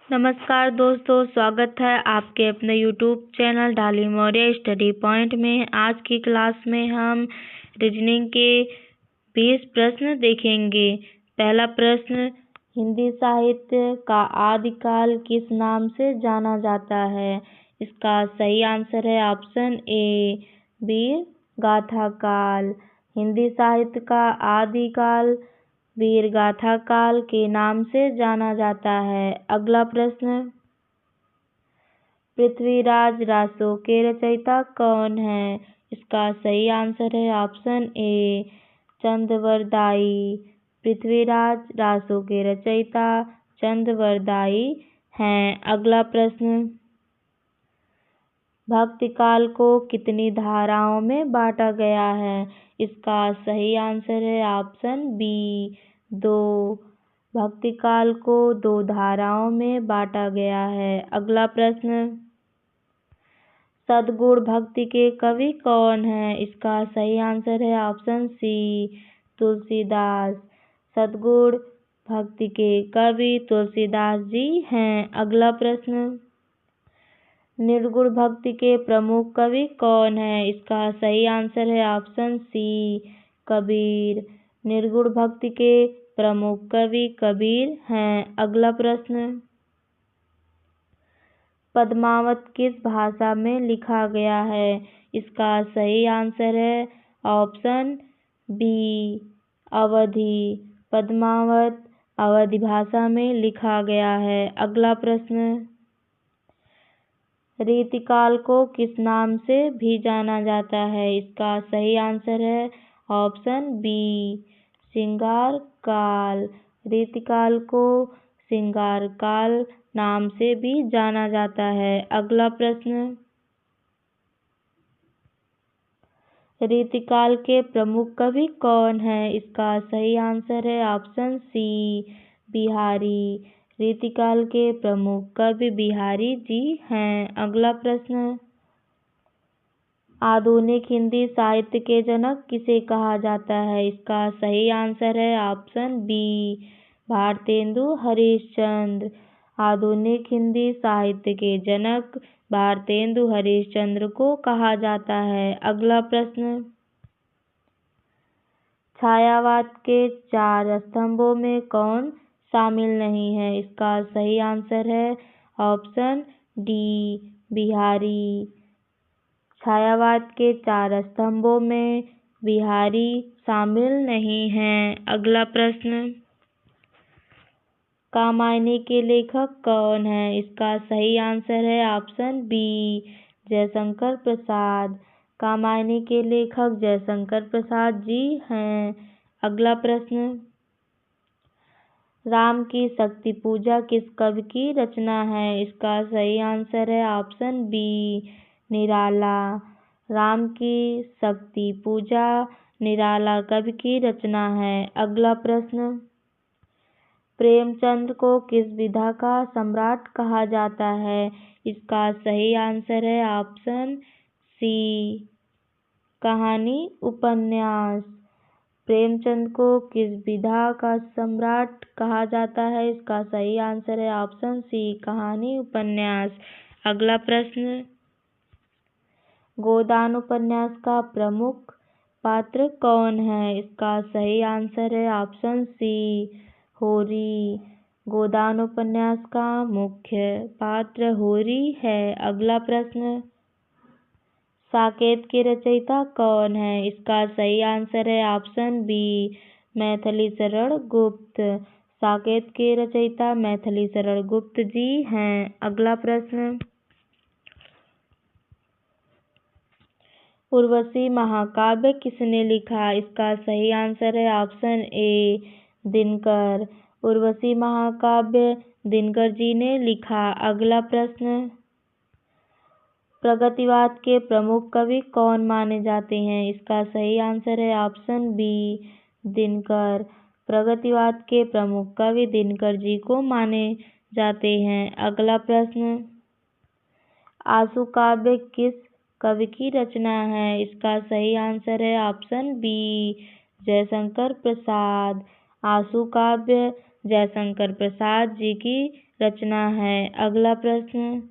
नमस्कार दोस्तों, स्वागत है आपके अपने यूट्यूब चैनल ढाली मौर्य स्टडी पॉइंट में। आज की क्लास में हम रीजनिंग के 20 प्रश्न देखेंगे। पहला प्रश्न, हिंदी साहित्य का आदिकाल किस नाम से जाना जाता है? इसका सही आंसर है ऑप्शन ए, वीर गाथा काल। हिंदी साहित्य का आदिकाल वीर गाथा काल के नाम से जाना जाता है। अगला प्रश्न, पृथ्वीराज रासो के रचयिता कौन है? इसका सही आंसर है ऑप्शन ए, चंद्रवरदाई। पृथ्वीराज रासो के रचयिता चंद्रवरदाई हैं। अगला प्रश्न, भक्ति काल को कितनी धाराओं में बांटा गया है? इसका सही आंसर है ऑप्शन बी, 2। भक्ति काल को 2 धाराओं में बांटा गया है। अगला प्रश्न, सद्गुण भक्ति के कवि कौन हैं? इसका सही आंसर है ऑप्शन सी, तुलसीदास। सद्गुण भक्ति के कवि तुलसीदास जी हैं। अगला प्रश्न, निर्गुण भक्ति के प्रमुख कवि कौन है? इसका सही आंसर है ऑप्शन सी, कबीर। निर्गुण भक्ति के प्रमुख कवि कबीर हैं। अगला प्रश्न, पद्मावत किस भाषा में लिखा गया है? इसका सही आंसर है ऑप्शन बी, अवधी। पद्मावत अवधी भाषा में लिखा गया है। अगला प्रश्न, रीतिकाल को किस नाम से भी जाना जाता है? इसका सही आंसर है ऑप्शन बी, श्रृंगार काल। रीतिकाल को श्रृंगार काल नाम से भी जाना जाता है। अगला प्रश्न, रीतिकाल के प्रमुख कवि कौन है? इसका सही आंसर है ऑप्शन सी, बिहारी। रीतिकाल के प्रमुख कवि बिहारी जी हैं। अगला प्रश्न, आधुनिक हिंदी साहित्य के जनक किसे कहा जाता है? इसका सही आंसर है ऑप्शन बी, भारतेंदु हरिश्चंद्र। आधुनिक हिंदी साहित्य के जनक भारतेंदु हरिश्चंद्र को कहा जाता है। अगला प्रश्न, छायावाद के 4 स्तंभों में कौन शामिल नहीं है? इसका सही आंसर है ऑप्शन डी, बिहारी। छायावाद के 4 स्तंभों में बिहारी शामिल नहीं हैं। अगला प्रश्न, कामायनी के लेखक कौन है? इसका सही आंसर है ऑप्शन बी, जयशंकर प्रसाद। कामायनी के लेखक जयशंकर प्रसाद जी हैं। अगला प्रश्न, राम की शक्ति पूजा किस कवि की रचना है? इसका सही आंसर है ऑप्शन बी, निराला। राम की शक्ति पूजा निराला कवि की रचना है। अगला प्रश्न, प्रेमचंद को किस विधा का सम्राट कहा जाता है? इसका सही आंसर है ऑप्शन सी, कहानी उपन्यास। प्रेमचंद को किस विधा का सम्राट कहा जाता है? इसका सही आंसर है ऑप्शन सी, कहानी उपन्यास। अगला प्रश्न, गोदान उपन्यास का प्रमुख पात्र कौन है? इसका सही आंसर है ऑप्शन सी, होरी। गोदान उपन्यास का मुख्य पात्र होरी है। अगला प्रश्न, साकेत के रचयिता कौन है? इसका सही आंसर है ऑप्शन बी, मैथिली शरण गुप्त। साकेत के रचयिता मैथिली शरण गुप्त जी हैं। अगला प्रश्न, उर्वशी महाकाव्य किसने लिखा? इसका सही आंसर है ऑप्शन ए, दिनकर। उर्वशी महाकाव्य दिनकर जी ने लिखा। अगला प्रश्न, प्रगतिवाद के प्रमुख कवि कौन माने जाते हैं? इसका सही आंसर है ऑप्शन बी, दिनकर। प्रगतिवाद के प्रमुख कवि दिनकर जी को माने जाते हैं। अगला प्रश्न, आशु काव्य किस कवि की रचना है? इसका सही आंसर है ऑप्शन बी, जयशंकर प्रसाद। आशु काव्य जयशंकर प्रसाद जी की रचना है। अगला प्रश्न,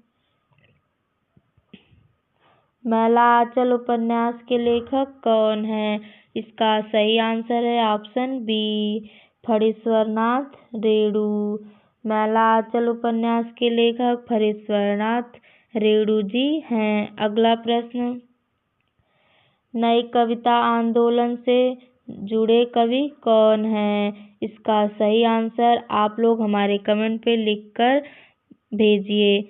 मैला आंचल उपन्यास के लेखक कौन है? इसका सही आंसर है ऑप्शन बी, फणीश्वरनाथ रेणु। मैला आंचल उपन्यास के लेखक फणीश्वरनाथ रेणु जी हैं। अगला प्रश्न, नई कविता आंदोलन से जुड़े कवि कौन हैं? इसका सही आंसर आप लोग हमारे कमेंट पे लिखकर भेजिए।